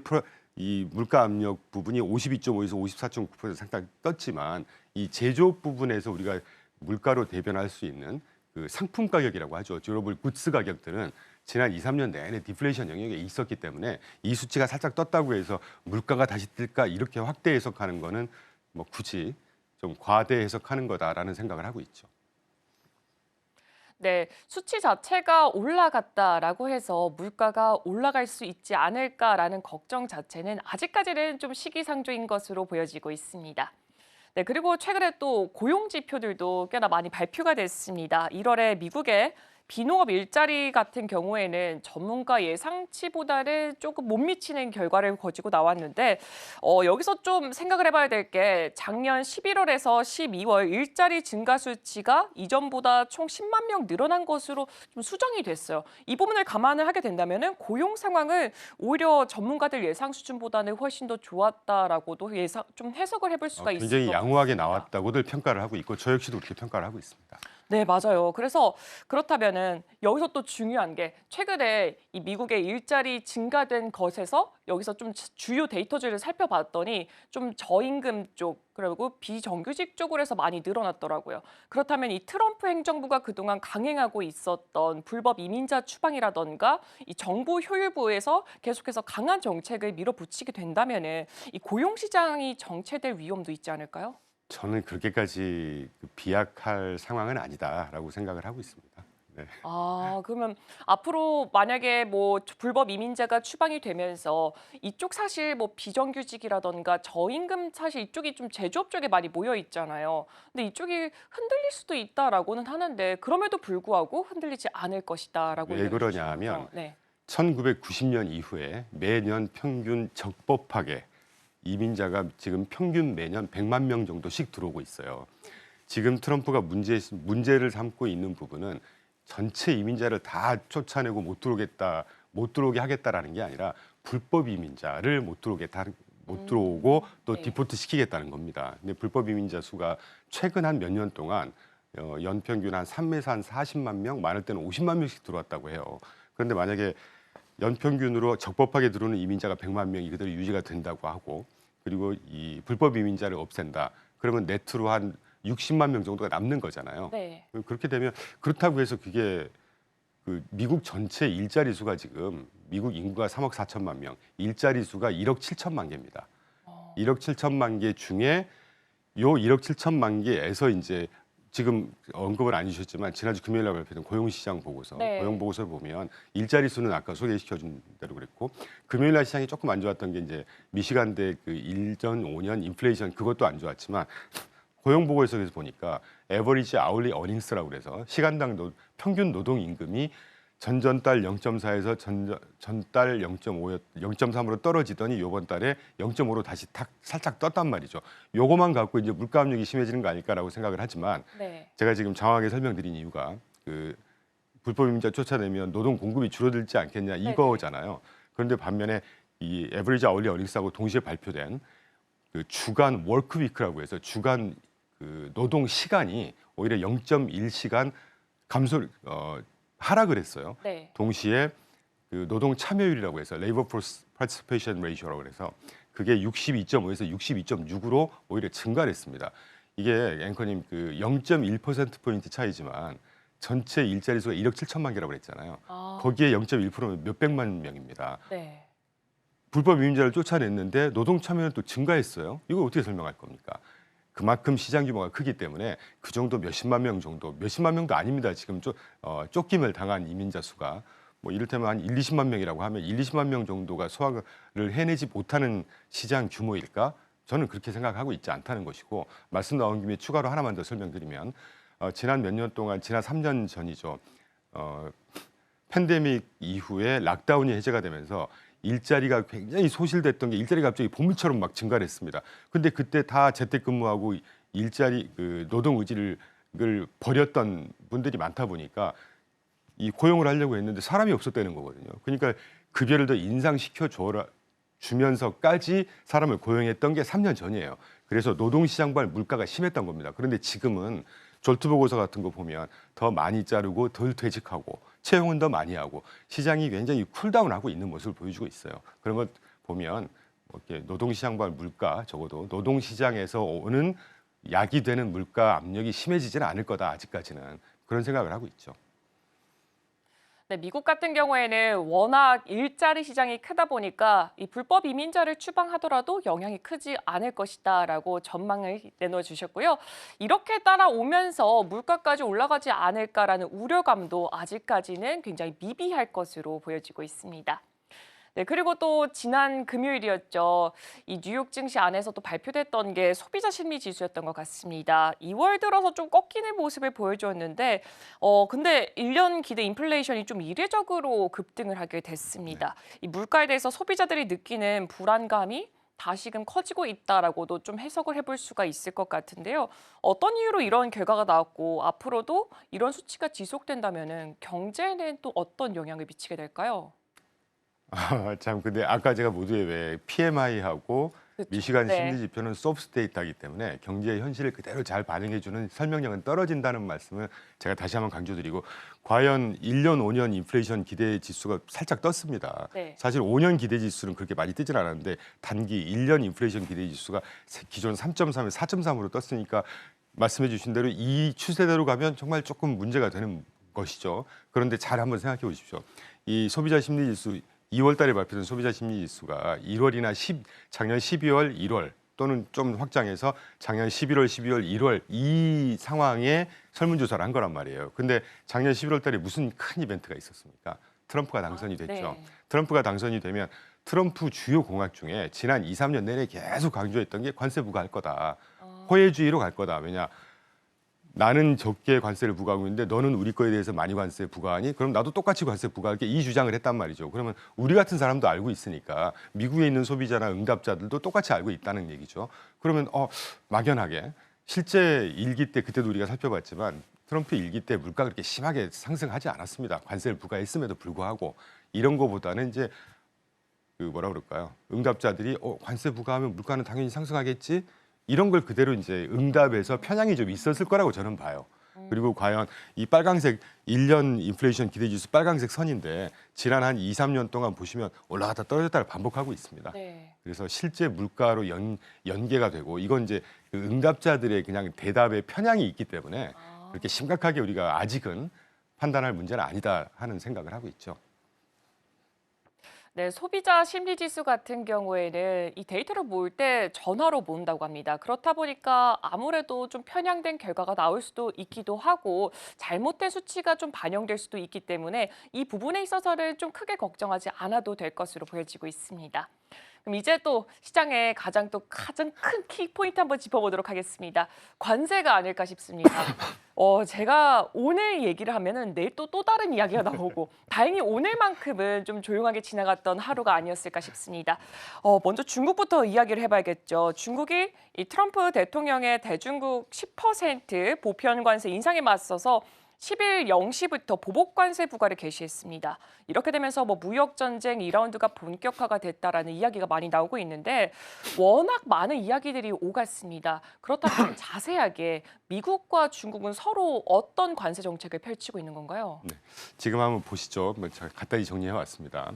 이 물가 압력 부분이 52.5에서 54.9% 상당히 떴지만 이 제조업 부분에서 우리가 물가로 대변할 수 있는 그 상품 가격이라고 하죠. 듀러블 굿스 가격들은 지난 2, 3년 내내 디플레이션 영역에 있었기 때문에 이 수치가 살짝 떴다고 해서 물가가 다시 뜰까 이렇게 확대 해석하는 거는 뭐 굳이 좀 과대 해석하는 거다라는 생각을 하고 있죠. 네, 수치 자체가 올라갔다라고 해서 물가가 올라갈 수 있지 않을까라는 걱정 자체는 아직까지는 좀 시기상조인 것으로 보여지고 있습니다. 네, 그리고 최근에 또 고용 지표들도 꽤나 많이 발표가 됐습니다. 1월에 미국의 비농업 일자리 같은 경우에는 전문가 예상치보다는 조금 못 미치는 결과를 거지고 나왔는데 여기서 좀 생각을 해봐야 될 게 작년 11월에서 12월 일자리 증가 수치가 이전보다 총 10만 명 늘어난 것으로 좀 수정이 됐어요. 이 부분을 감안을 하게 된다면 고용 상황은 오히려 전문가들 예상 수준보다는 훨씬 더 좋았다라고도 좀 해석을 해볼 수가 있을 것 굉장히 같습니다. 양호하게 나왔다고들 평가를 하고 있고 저 역시도 그렇게 평가를 하고 있습니다. 네, 맞아요. 그래서 그렇다면은 여기서 또 중요한 게 최근에 이 미국의 일자리 증가된 것에서 여기서 좀 주요 데이터들을 살펴봤더니 좀 저임금 쪽 그리고 비정규직 쪽으로 해서 많이 늘어났더라고요. 그렇다면 이 트럼프 행정부가 그동안 강행하고 있었던 불법 이민자 추방이라던가 이 정부 효율부에서 계속해서 강한 정책을 밀어붙이게 된다면은 이 고용 시장이 정체될 위험도 있지 않을까요? 저는 그렇게까지 비약할 상황은 아니다라고 생각을 하고 있습니다. 네. 아, 그러면 앞으로 만약에 뭐 불법 이민자가 추방이 되면서 이쪽 사실 뭐 비정규직이라던가 저임금 사실 이쪽이 좀 제조업 쪽에 많이 모여 있잖아요. 근데 이쪽이 흔들릴 수도 있다라고는 하는데 그럼에도 불구하고 흔들리지 않을 것이다라고 왜 얘기를 그러냐 해주시면서, 하면 네. 1990년 이후에 매년 평균 적법하게 이민자가 지금 평균 매년 100만 명 정도씩 들어오고 있어요. 지금 트럼프가 문제를 삼고 있는 부분은 전체 이민자를 다 쫓아내고 못 들어오게 하겠다라는 게 아니라 불법 이민자를 못 들어오고 또 네. 디포트 시키겠다는 겁니다. 근데 불법 이민자 수가 최근 한 몇 년 동안 연평균 한 3에서 한 40만 명, 많을 때는 50만 명씩 들어왔다고 해요. 그런데 만약에 연평균으로 적법하게 들어오는 이민자가 100만 명이 그대로 유지가 된다고 하고 그리고 이 불법 이민자를 없앤다. 그러면 네트로 한 60만 명 정도가 남는 거잖아요. 네. 그렇게 되면 그렇다고 해서 그게 그 미국 전체 일자리 수가 지금 미국 인구가 3억 4천만 명, 일자리 수가 1억 7천만 개입니다. 1억 7천만 개 중에 요 1억 7천만 개에서 이제 지금 언급을 안 해주셨지만 지난주 금요일 날 발표된 고용시장 보고서, 네. 고용 보고서를 보면 일자리 수는 아까 소개시켜준 대로 그랬고 금요일 날 시장이 조금 안 좋았던 게 이제 미시간대 그 1전 5년 인플레이션 그것도 안 좋았지만 고용 보고서에서 보니까 에버리지 아울리 어닝스라고 그래서 시간당 평균 노동 임금이 전전달 0.4에서 전달 0.3으로 떨어지더니 이번 달에 0.5로 다시 살짝 떴단 말이죠. 요거만 갖고 이제 물가 압력이 심해지는 거 아닐까라고 생각을 하지만 네. 제가 지금 장황하게 설명드린 이유가 그 불법 이민자 쫓아내면 노동 공급이 줄어들지 않겠냐 이거잖아요. 그런데 반면에 이 에버리지 아울리 어닝스하고 동시에 발표된 그 주간 워크위크라고 해서 주간 그 노동 시간이 오히려 0.1시간 하락을 했어요. 네. 동시에 그 노동 참여율이라고 해서 레이버 포스 파티시페이션 레이쇼라고 해서 그게 62.5에서 62.6으로 오히려 증가를 했습니다. 이게 앵커님 그 0.1% 포인트 차이지만 전체 일자리 수가 1억 7천만 개라고 그랬잖아요. 아, 거기에 0.1%면 몇백만 명입니다. 네. 불법 이민자를 쫓아냈는데 노동 참여는 또 증가했어요. 이걸 어떻게 설명할 겁니까? 그만큼 시장 규모가 크기 때문에 그 정도 몇십만 명 정도, 몇십만 명도 아닙니다. 지금 쫓김을 당한 이민자 수가 뭐 이를테면 한 1, 20만 명이라고 하면 1, 20만 명 정도가 소화를 해내지 못하는 시장 규모일까? 저는 그렇게 생각하고 있지 않다는 것이고 말씀 나온 김에 추가로 하나만 더 설명드리면 지난 몇 년 동안 지난 3년 전이죠. 팬데믹 이후에 락다운이 해제가 되면서 일자리가 굉장히 소실됐던 게 일자리가 갑자기 보물처럼 막 증가를 했습니다. 근데 그때 다 재택근무하고 일자리 그 노동 의지를 버렸던 분들이 많다 보니까 이 고용을 하려고 했는데 사람이 없었다는 거거든요. 그러니까 급여를 더 인상시켜 주면서까지 사람을 고용했던 게 3년 전이에요. 그래서 노동시장발 물가가 심했던 겁니다. 그런데 지금은 졸투보고서 같은 거 보면 더 많이 자르고 덜 퇴직하고 채용은 더 많이 하고 시장이 굉장히 쿨다운하고 있는 모습을 보여주고 있어요. 그런 것 보면 이렇게 노동시장발 물가 적어도 노동시장에서 오는 야기되는 물가 압력이 심해지지는 않을 거다 아직까지는 그런 생각을 하고 있죠. 네, 미국 같은 경우에는 워낙 일자리 시장이 크다 보니까 이 불법 이민자를 추방하더라도 영향이 크지 않을 것이다라고 전망을 내놓아 주셨고요. 이렇게 따라오면서 물가까지 올라가지 않을까라는 우려감도 아직까지는 굉장히 미비할 것으로 보여지고 있습니다. 네, 그리고 또 지난 금요일이었죠. 이 뉴욕 증시 안에서 또 발표됐던 게 소비자 심리 지수였던 것 같습니다. 2월 들어서 좀 꺾이는 모습을 보여주었는데, 근데 1년 기대 인플레이션이 좀 이례적으로 급등을 하게 됐습니다. 이 물가에 대해서 소비자들이 느끼는 불안감이 다시금 커지고 있다라고도 좀 해석을 해볼 수가 있을 것 같은데요. 어떤 이유로 이런 결과가 나왔고 앞으로도 이런 수치가 지속된다면은 경제에는 또 어떤 영향을 미치게 될까요? 참 근데 아까 제가 모두에 왜 PMI하고 그쵸. 미시간 네. 심리 지표는 소프트 데이터이기 때문에 경제의 현실을 그대로 잘 반영해주는 설명력은 떨어진다는 말씀을 제가 다시 한번 강조드리고 과연 1년, 5년 인플레이션 기대 지수가 살짝 떴습니다. 네. 사실 5년 기대 지수는 그렇게 많이 뜨질 않았는데 단기 1년 인플레이션 기대 지수가 기존 3.3에 4.3으로 떴으니까 말씀해 주신 대로 이 추세대로 가면 정말 조금 문제가 되는 것이죠. 그런데 잘 한번 생각해 보십시오. 이 소비자 심리 지수 2월 달에 발표된 소비자 심리 지수가 1월이나 작년 12월, 1월 또는 좀 확장해서 작년 11월, 12월, 1월 이 상황에 설문조사를 한 거란 말이에요. 근데 작년 11월 달에 무슨 큰 이벤트가 있었습니까? 트럼프가 당선이 됐죠. 네. 트럼프가 당선이 되면 트럼프 주요 공약 중에 지난 2, 3년 내내 계속 강조했던 게 관세 부과할 거다. 호혜주의로 갈 거다. 왜냐? 나는 적게 관세를 부과하고 있는데 너는 우리 거에 대해서 많이 관세 부과하니? 그럼 나도 똑같이 관세 부과할게. 이 주장을 했단 말이죠. 그러면 우리 같은 사람도 알고 있으니까 미국에 있는 소비자나 응답자들도 똑같이 알고 있다는 얘기죠. 그러면 막연하게 실제 일기 때 그때도 우리가 살펴봤지만 트럼프 일기 때 물가가 그렇게 심하게 상승하지 않았습니다. 관세를 부과했음에도 불구하고 이런 거보다는 이제 그 뭐라 그럴까요? 응답자들이 관세 부과하면 물가는 당연히 상승하겠지. 이런 걸 그대로 이제 응답에서 편향이 좀 있었을 거라고 저는 봐요. 그리고 과연 이 빨강색 1년 인플레이션 기대지수 빨강색 선인데 지난 한 2, 3년 동안 보시면 올라갔다 떨어졌다를 반복하고 있습니다. 네. 그래서 실제 물가로 연계가 되고 이건 이제 그 응답자들의 그냥 대답에 편향이 있기 때문에 그렇게 심각하게 우리가 아직은 판단할 문제는 아니다 하는 생각을 하고 있죠. 네, 소비자 심리 지수 같은 경우에는 이 데이터를 모을 때 전화로 모은다고 합니다. 그렇다 보니까 아무래도 좀 편향된 결과가 나올 수도 있기도 하고 잘못된 수치가 좀 반영될 수도 있기 때문에 이 부분에 있어서는 좀 크게 걱정하지 않아도 될 것으로 보여지고 있습니다. 그럼 이제 또 시장의 가장 큰 키포인트 한번 짚어보도록 하겠습니다. 관세가 아닐까 싶습니다. 제가 오늘 얘기를 하면은 내일 또 다른 이야기가 나오고 다행히 오늘만큼은 좀 조용하게 지나갔던 하루가 아니었을까 싶습니다. 먼저 중국부터 이야기를 해봐야겠죠. 중국이 이 트럼프 대통령의 대중국 10% 보편 관세 인상에 맞서서 10일 0시부터 보복 관세 부과를 개시했습니다. 이렇게 되면서 무역 전쟁 2라운드가 본격화가 됐다라는 이야기가 많이 나오고 있는데 워낙 많은 이야기들이 오갔습니다. 그렇다면 자세하게 미국과 중국은 서로 어떤 관세 정책을 펼치고 있는 건가요? 네, 지금 한번 보시죠. 제가 간단히 정리해 왔습니다.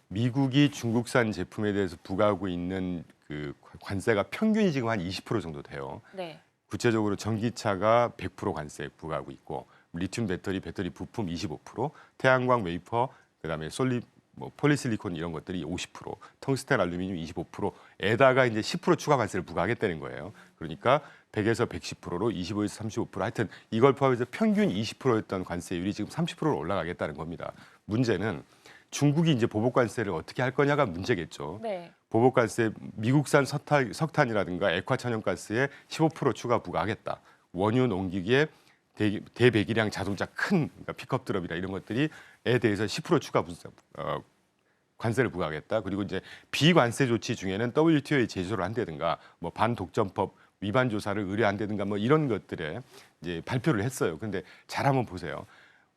미국이 중국산 제품에 대해서 부과하고 있는 그 관세가 평균이 지금 한 20% 정도 돼요. 네. 구체적으로 전기차가 100% 관세 부과하고 있고 리튬 배터리 부품 25%, 태양광 웨이퍼, 그다음에 솔립 폴리실리콘 이런 것들이 50%, 텅스텐 알루미늄 25%에다가 이제 10% 추가 관세를 부과하겠다는 거예요. 그러니까 100에서 110%로 25에서 35% 하여튼 이걸 포함해서 평균 20%였던 관세율이 지금 30%로 올라가겠다는 겁니다. 문제는 중국이 이제 보복 관세를 어떻게 할 거냐가 문제겠죠. 네. 보복 관세 미국산 석탄이라든가 액화천연가스에 15% 추가 부과하겠다. 원유 농기계에 대배기량 자동차 그러니까 픽업 트럭이나 이런 것들이에 대해서 10% 추가 관세를 부과하겠다. 그리고 이제 비관세 조치 중에는 WTO에 제소를 한다든가 반독점법 위반 조사를 의뢰한다든가 이런 것들에 이제 발표를 했어요. 근데 잘 한번 보세요.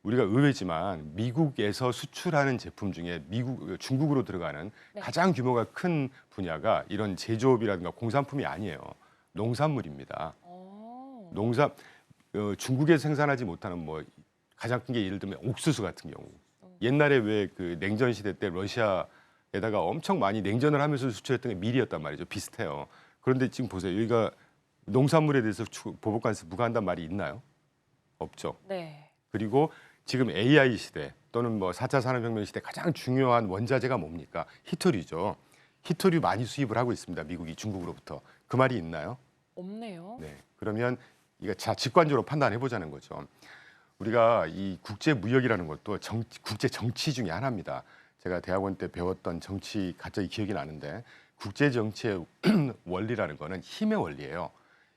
우리가 의외지만 미국에서 수출하는 제품 중에 중국으로 들어가는 네. 가장 규모가 큰 분야가 이런 제조업이라든가 공산품이 아니에요. 농산물입니다. 중국에서 생산하지 못하는 가장 큰 게 예를 들면 옥수수 같은 경우. 옛날에 왜 그 냉전 시대 때 러시아에다가 엄청 많이 냉전을 하면서 수출했던 게 밀이었단 말이죠. 비슷해요. 그런데 지금 보세요. 여기가 농산물에 대해서 보복 관세 부과한단 말이 있나요? 없죠. 네. 그리고 지금 AI 시대 또는 4차 산업혁명 시대 가장 중요한 원자재가 뭡니까? 히토류죠. 히토류 많이 수입을 하고 있습니다. 미국이 중국으로부터. 그 말이 있나요? 없네요. 네. 그러면 이거 직관적으로 판단해 보자는 거죠. 우리가 이 국제 무역이라는 것도 국제 정치 중에 하나입니다. 제가 대학원 때 배웠던 정치 갑자기 기억이 나는데 국제 정치의 원리라는 거는 힘의 원리예요.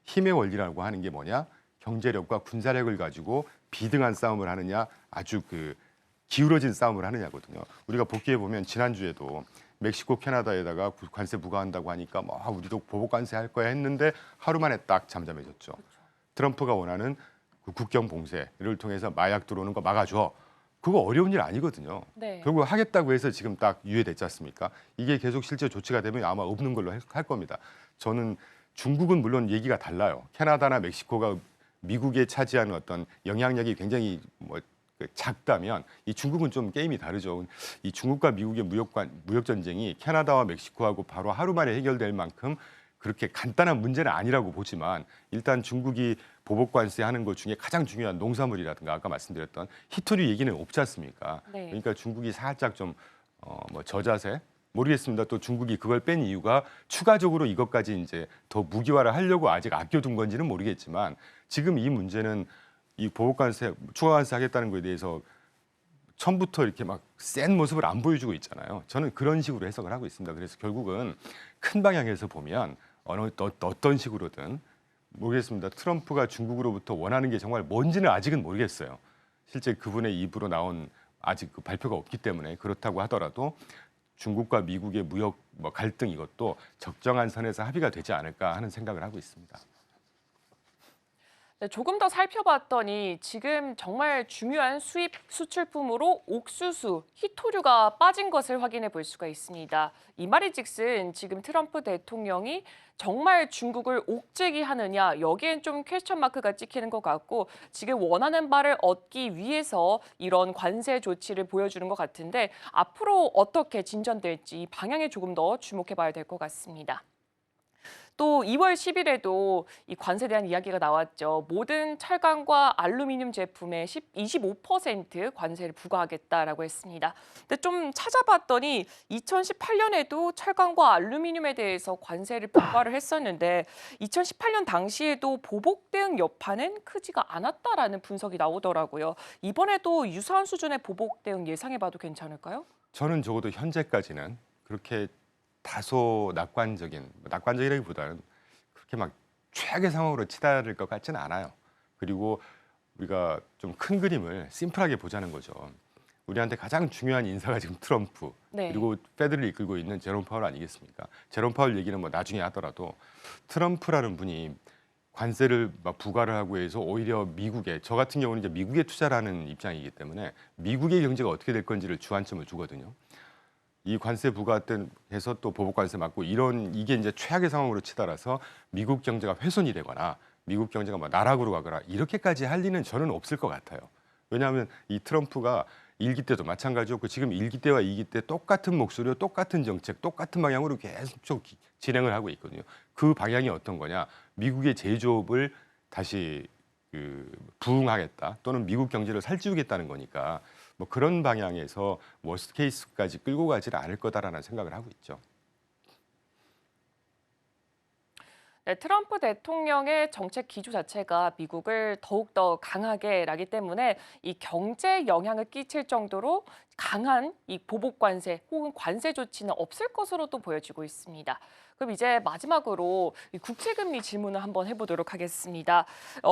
힘의 원리라고 하는 게 뭐냐? 경제력과 군사력을 가지고 비등한 싸움을 하느냐, 아주 기울어진 싸움을 하느냐거든요. 우리가 복귀해 보면 지난주에도 멕시코, 캐나다에다가 관세 부과한다고 하니까 뭐 우리도 보복 관세 할 거야 했는데 하루 만에 딱 잠잠해졌죠. 트럼프가 원하는 그 국경 봉쇄를 통해서 마약 들어오는 거 막아줘. 그거 어려운 일 아니거든요. 네. 결국 하겠다고 해서 지금 딱 유예됐지 않습니까? 이게 계속 실제 조치가 되면 아마 없는 걸로 할 겁니다. 저는 중국은 물론 얘기가 달라요. 캐나다나 멕시코가 미국에 차지하는 어떤 영향력이 굉장히 작다면 이 중국은 좀 게임이 다르죠. 이 중국과 미국의 무역 전쟁이 캐나다와 멕시코하고 바로 하루 만에 해결될 만큼 그렇게 간단한 문제는 아니라고 보지만 일단 중국이 보복 관세하는 것 중에 가장 중요한 농산물이라든가 아까 말씀드렸던 히토류 얘기는 없지 않습니까? 네. 그러니까 중국이 살짝 좀 저자세 모르겠습니다. 또 중국이 그걸 뺀 이유가 추가적으로 이것까지 이제 더 무기화를 하려고 아직 아껴둔 건지는 모르겠지만 지금 이 문제는 이 보복 관세, 추가 관세 하겠다는 거에 대해서 처음부터 이렇게 막 센 모습을 안 보여주고 있잖아요. 저는 그런 식으로 해석을 하고 있습니다. 그래서 결국은 큰 방향에서 보면 어떤 식으로든 모르겠습니다. 트럼프가 중국으로부터 원하는 게 정말 뭔지는 아직은 모르겠어요. 실제 그분의 입으로 나온 아직 그 발표가 없기 때문에 그렇다고 하더라도 중국과 미국의 무역 갈등 이것도 적정한 선에서 합의가 되지 않을까 하는 생각을 하고 있습니다. 네, 조금 더 살펴봤더니 지금 정말 중요한 수입 수출품으로 옥수수, 히토류가 빠진 것을 확인해 볼 수가 있습니다. 이 말인즉슨 지금 트럼프 대통령이 정말 중국을 옥죄기 하느냐 여기엔 좀 퀘스천 마크가 찍히는 것 같고 지금 원하는 바를 얻기 위해서 이런 관세 조치를 보여주는 것 같은데 앞으로 어떻게 진전될지 이 방향에 조금 더 주목해 봐야 될 것 같습니다. 또 2월 10일에도 이 관세에 대한 이야기가 나왔죠. 모든 철강과 알루미늄 제품에 25% 관세를 부과하겠다라고 했습니다. 근데 좀 찾아봤더니 2018년에도 철강과 알루미늄에 대해서 관세를 부과를 했었는데 2018년 당시에도 보복 대응 여파는 크지가 않았다라는 분석이 나오더라고요. 이번에도 유사한 수준의 보복 대응 예상해봐도 괜찮을까요? 저는 적어도 현재까지는 그렇게 다소 낙관적이라기보다는 그렇게 막 최악의 상황으로 치달을 것 같지는 않아요. 그리고 우리가 좀 큰 그림을 심플하게 보자는 거죠. 우리한테 가장 중요한 인사가 지금 트럼프 네. 그리고 패드를 이끌고 있는 제롬 파월 아니겠습니까? 제롬 파월 얘기는 뭐 나중에 하더라도 트럼프라는 분이 관세를 막 부과를 하고 해서 오히려 미국에 저 같은 경우는 이제 미국에 투자라는 입장이기 때문에 미국의 경제가 어떻게 될 건지를 주안점을 주거든요. 이 관세 부과 때해서 또 보복 관세 맞고 이게 이제 최악의 상황으로 치달아서 미국 경제가 훼손이 되거나 미국 경제가 뭐 나락으로 가거나 이렇게까지 할 리는 저는 없을 것 같아요. 왜냐하면 이 트럼프가 1기 때도 마찬가지였고 지금 1기 때와 2기 때 똑같은 목소리로 똑같은 정책, 똑같은 방향으로 계속 진행을 하고 있거든요. 그 방향이 어떤 거냐? 미국의 제조업을 다시 부흥하겠다 또는 미국 경제를 살찌우겠다는 거니까 뭐 그런 방향에서 워스트 케이스까지 끌고 가지는 않을 거다라는 생각을 하고 있죠. 네, 트럼프 대통령의 정책 기조 자체가 미국을 더욱더 강하게 나기 때문에 이 경제 영향을 끼칠 정도로 강한 이 보복 관세 혹은 관세 조치는 없을 것으로도 보여지고 있습니다. 그럼 이제 마지막으로 이 국채금리 질문을 한번 해보도록 하겠습니다.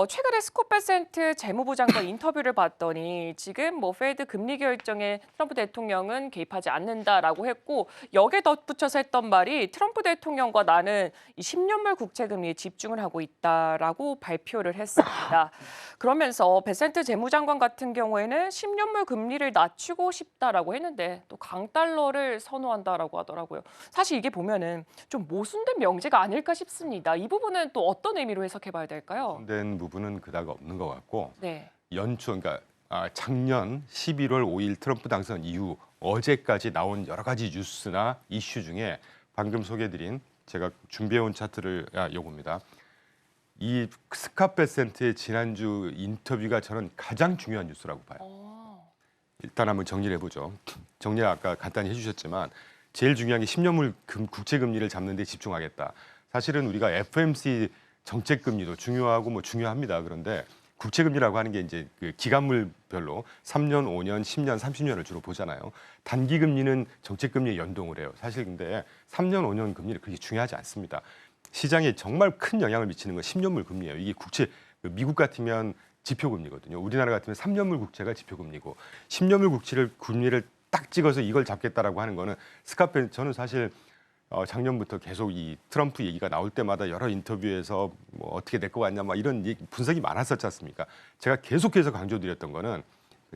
최근에 스콧 베센트 재무부 장관 인터뷰를 봤더니 지금 뭐 페드 금리 결정에 트럼프 대통령은 개입하지 않는다라고 했고 여기에 덧붙여서 했던 말이 트럼프 대통령과 나는 이 10년물 국채금리에 집중을 하고 있다라고 발표를 했습니다. 그러면서 베센트 재무장관 같은 경우에는 10년물 금리를 낮추고 싶다라고 했는데 또 강달러를 선호한다라고 하더라고요. 사실 이게 보면은 좀 모순된 명제가 아닐까 싶습니다. 이 부분은 또 어떤 의미로 해석해봐야 될까요? 모순된 부분은 그다가 없는 것 같고 네. 연초 그러니까 작년 11월 5일 트럼프 당선 이후 어제까지 나온 여러 가지 뉴스나 이슈 중에 방금 소개해드린 제가 준비해온 차트를 요겁니다. 이 스캇 베센트의 지난주 인터뷰가 저는 가장 중요한 뉴스라고 봐요. 일단 한번 정리를 해보죠. 정리 아까 간단히 해주셨지만 제일 중요한 게 10년물 국채 금리를 잡는 데 집중하겠다. 사실은 우리가 FMC 정책 금리도 중요하고 뭐 중요합니다. 그런데 국채금리라고 하는 게 이제 그 기간물별로 3년, 5년, 10년, 30년을 주로 보잖아요. 단기금리는 정책금리에 연동을 해요. 사실 근데 3년, 5년 금리는 그렇게 중요하지 않습니다. 시장에 정말 큰 영향을 미치는 건 10년물 금리예요. 이게 국채, 미국 같으면 지표금리거든요. 우리나라 같으면 3년물 국채가 지표금리고 10년물 국채를 금리를 딱 찍어서 이걸 잡겠다라고 하는 거는 저는 사실 작년부터 계속 이 트럼프 얘기가 나올 때마다 여러 인터뷰에서 뭐 어떻게 될 것 같냐 막 이런 분석이 많았었지 않습니까? 제가 계속해서 강조드렸던 거는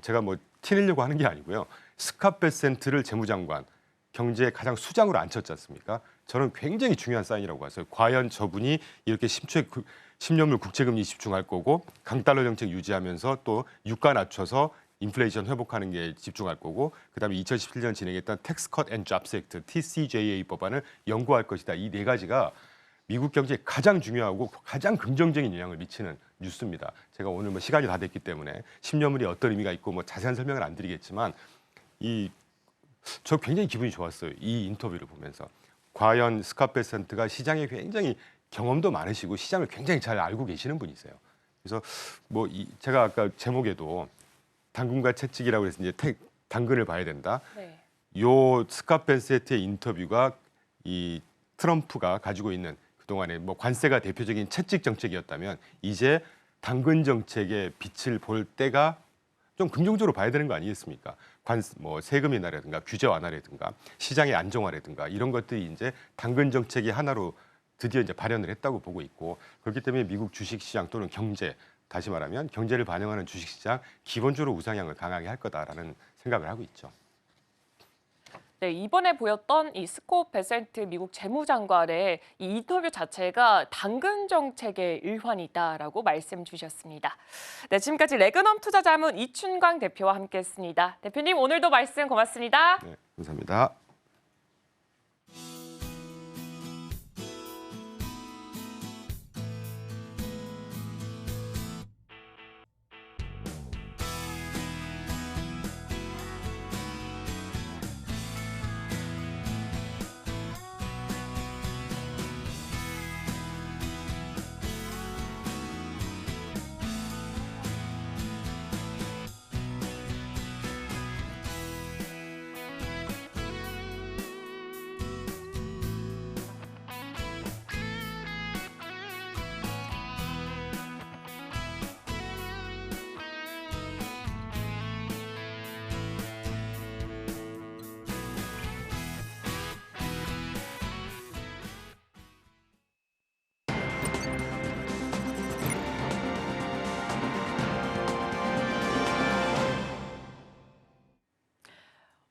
제가 뭐 티내려고 하는 게 아니고요. 스캇 베센트를 재무장관 경제의 가장 수장으로 앉혔지 않습니까? 저는 굉장히 중요한 사인이라고 봤어요. 과연 저분이 이렇게 10년물 국채금리 집중할 거고 강달러 정책 유지하면서 또 유가 낮춰서 인플레이션 회복하는 게 집중할 거고 그다음에 2017년 진행했던 텍스 컷 앤 잡스 액트 TCJA 법안을 연구할 것이다. 이 네 가지가 미국 경제에 가장 중요하고 가장 긍정적인 영향을 미치는 뉴스입니다. 제가 오늘 뭐 시간이 다 됐기 때문에 10년물이 어떤 의미가 있고 뭐 자세한 설명을 안 드리겠지만 저 굉장히 기분이 좋았어요. 이 인터뷰를 보면서. 과연 스캇 베센트가 시장에 굉장히 경험도 많으시고 시장을 굉장히 잘 알고 계시는 분이세요. 그래서 뭐 제가 아까 제목에도 당근과 채찍이라고 해서 이제 당근을 봐야 된다. 네. 요 스캇 베센트의 인터뷰가 이 트럼프가 가지고 있는 그동안에 뭐 관세가 대표적인 채찍 정책이었다면 이제 당근 정책의 빛을 볼 때가 좀 긍정적으로 봐야 되는 거 아니겠습니까? 뭐 세금 인하라든가 규제 완화라든가 시장의 안정화라든가 이런 것들이 이제 당근 정책의 하나로 드디어 이제 발현을 했다고 보고 있고 그렇기 때문에 미국 주식시장 또는 경제 다시 말하면 경제를 반영하는 주식시장 기본적으로 우상향을 강하게 할 거다라는 생각을 하고 있죠. 네, 이번에 보였던 이 스캇 베센트 미국 재무장관의 이 인터뷰 자체가 당근 정책의 일환이다라고 말씀 주셨습니다. 네, 지금까지 레그넘 투자자문 이춘광 대표와 함께했습니다. 대표님 오늘도 말씀 고맙습니다. 네, 감사합니다.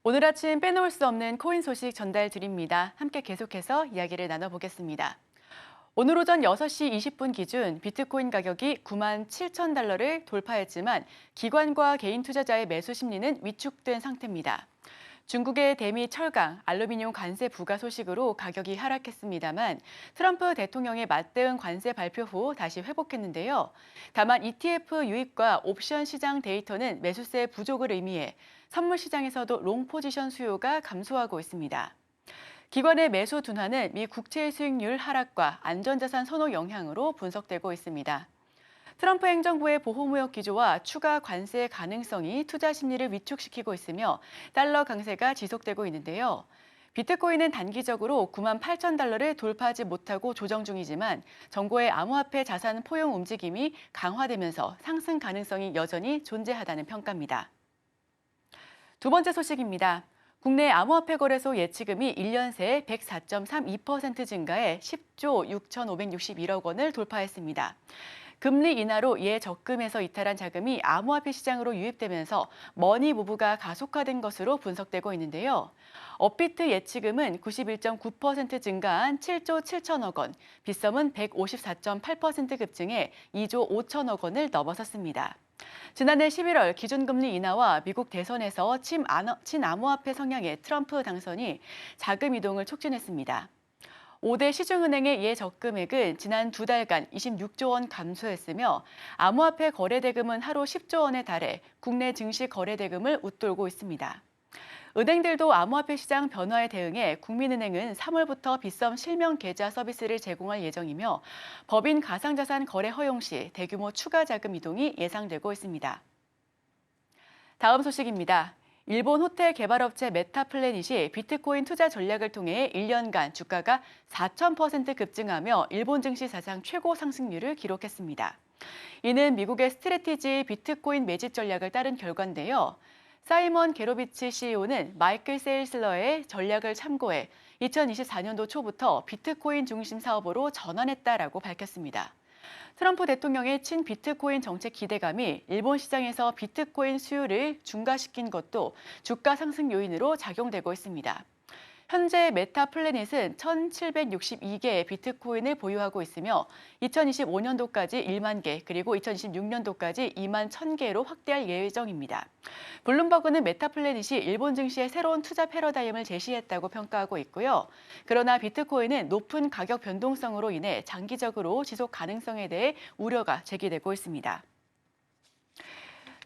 오늘 아침 빼놓을 수 없는 코인 소식 전달 드립니다. 함께 계속해서 이야기를 나눠보겠습니다. 오늘 오전 6시 20분 기준 비트코인 가격이 9만 7천 달러를 돌파했지만 기관과 개인 투자자의 매수 심리는 위축된 상태입니다. 중국의 대미 철강, 알루미늄 관세 부과 소식으로 가격이 하락했습니다만 트럼프 대통령의 맞대응 관세 발표 후 다시 회복했는데요. 다만 ETF 유입과 옵션 시장 데이터는 매수세 부족을 의미해 선물 시장에서도 롱 포지션 수요가 감소하고 있습니다. 기관의 매수 둔화는 미 국채 수익률 하락과 안전자산 선호 영향으로 분석되고 있습니다. 트럼프 행정부의 보호무역 기조와 추가 관세 가능성이 투자 심리를 위축시키고 있으며 달러 강세가 지속되고 있는데요. 비트코인은 단기적으로 9만 8천 달러를 돌파하지 못하고 조정 중이지만 정부의 암호화폐 자산 포용 움직임이 강화되면서 상승 가능성이 여전히 존재하다는 평가입니다. 두 번째 소식입니다. 국내 암호화폐 거래소 예치금이 1년 새 104.32% 증가해 10조 6,561억 원을 돌파했습니다. 금리 인하로 예적금에서 이탈한 자금이 암호화폐 시장으로 유입되면서 머니 무브가 가속화된 것으로 분석되고 있는데요. 업비트 예치금은 91.9% 증가한 7조 7천억 원, 빗썸은 154.8% 급증해 2조 5천억 원을 넘어섰습니다. 지난해 11월 기준금리 인하와 미국 대선에서 친암호화폐 성향의 트럼프 당선이 자금 이동을 촉진했습니다. 5대 시중은행의 예적금액은 지난 2달간 26조 원 감소했으며 암호화폐 거래대금은 하루 10조 원에 달해 국내 증시 거래대금을 웃돌고 있습니다. 은행들도 암호화폐 시장 변화에 대응해 국민은행은 3월부터 빗썸 실명 계좌 서비스를 제공할 예정이며 법인 가상자산 거래 허용 시 대규모 추가 자금 이동이 예상되고 있습니다. 다음 소식입니다. 일본 호텔 개발업체 메타플래닛이 비트코인 투자 전략을 통해 1년간 주가가 4,000% 급증하며 일본 증시 사상 최고 상승률을 기록했습니다. 이는 미국의 스트래티지 비트코인 매집 전략을 따른 결과인데요. 사이먼 게로비치 CEO는 마이클 세일슬러의 전략을 참고해 2024년도 초부터 비트코인 중심 사업으로 전환했다라고 밝혔습니다. 트럼프 대통령의 친비트코인 정책 기대감이 일본 시장에서 비트코인 수요를 증가시킨 것도 주가 상승 요인으로 작용되고 있습니다. 현재 메타플래닛은 1,762개의 비트코인을 보유하고 있으며 2025년도까지 1만 개, 그리고 2026년도까지 2만 1,000개로 확대할 예정입니다. 블룸버그는 메타플래닛이 일본 증시의 새로운 투자 패러다임을 제시했다고 평가하고 있고요. 그러나 비트코인은 높은 가격 변동성으로 인해 장기적으로 지속 가능성에 대해 우려가 제기되고 있습니다.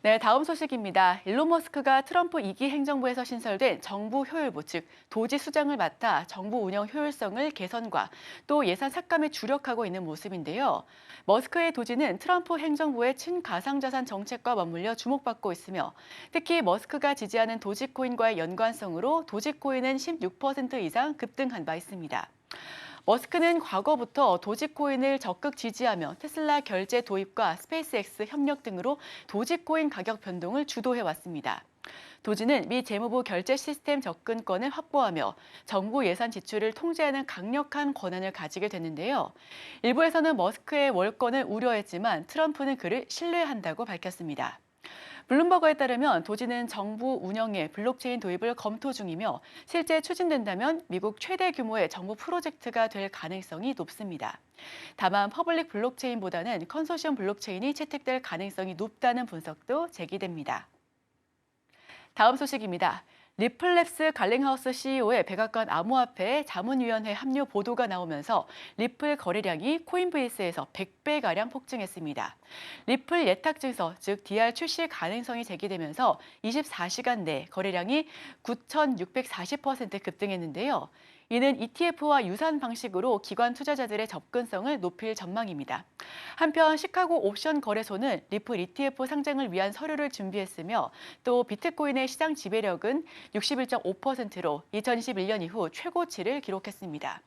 네, 다음 소식입니다. 일론 머스크가 트럼프 2기 행정부에서 신설된 정부 효율부, 즉 도지 수장을 맡아 정부 운영 효율성을 개선과 또 예산 삭감에 주력하고 있는 모습인데요. 머스크의 도지는 트럼프 행정부의 친가상자산 정책과 맞물려 주목받고 있으며 특히 머스크가 지지하는 도지코인과의 연관성으로 도지코인은 16% 이상 급등한 바 있습니다. 머스크는 과거부터 도지코인을 적극 지지하며 테슬라 결제 도입과 스페이스X 협력 등으로 도지코인 가격 변동을 주도해왔습니다. 도지는 미 재무부 결제 시스템 접근권을 확보하며 정부 예산 지출을 통제하는 강력한 권한을 가지게 됐는데요. 일부에서는 머스크의 월권을 우려했지만 트럼프는 그를 신뢰한다고 밝혔습니다. 블룸버그에 따르면 도지는 정부 운영에 블록체인 도입을 검토 중이며 실제 추진된다면 미국 최대 규모의 정부 프로젝트가 될 가능성이 높습니다. 다만 퍼블릭 블록체인보다는 컨소시엄 블록체인이 채택될 가능성이 높다는 분석도 제기됩니다. 다음 소식입니다. 리플랩스 갈링하우스 CEO의 백악관 암호화폐 자문위원회 합류 보도가 나오면서 리플 거래량이 코인베이스에서 100배가량 폭증했습니다. 리플 예탁증서, 즉 DR 출시 가능성이 제기되면서 24시간 내 거래량이 9,640% 급등했는데요. 이는 ETF와 유사한 방식으로 기관 투자자들의 접근성을 높일 전망입니다. 한편 시카고 옵션 거래소는 리플 ETF 상장을 위한 서류를 준비했으며 또 비트코인의 시장 지배력은 61.5%로 2021년 이후 최고치를 기록했습니다.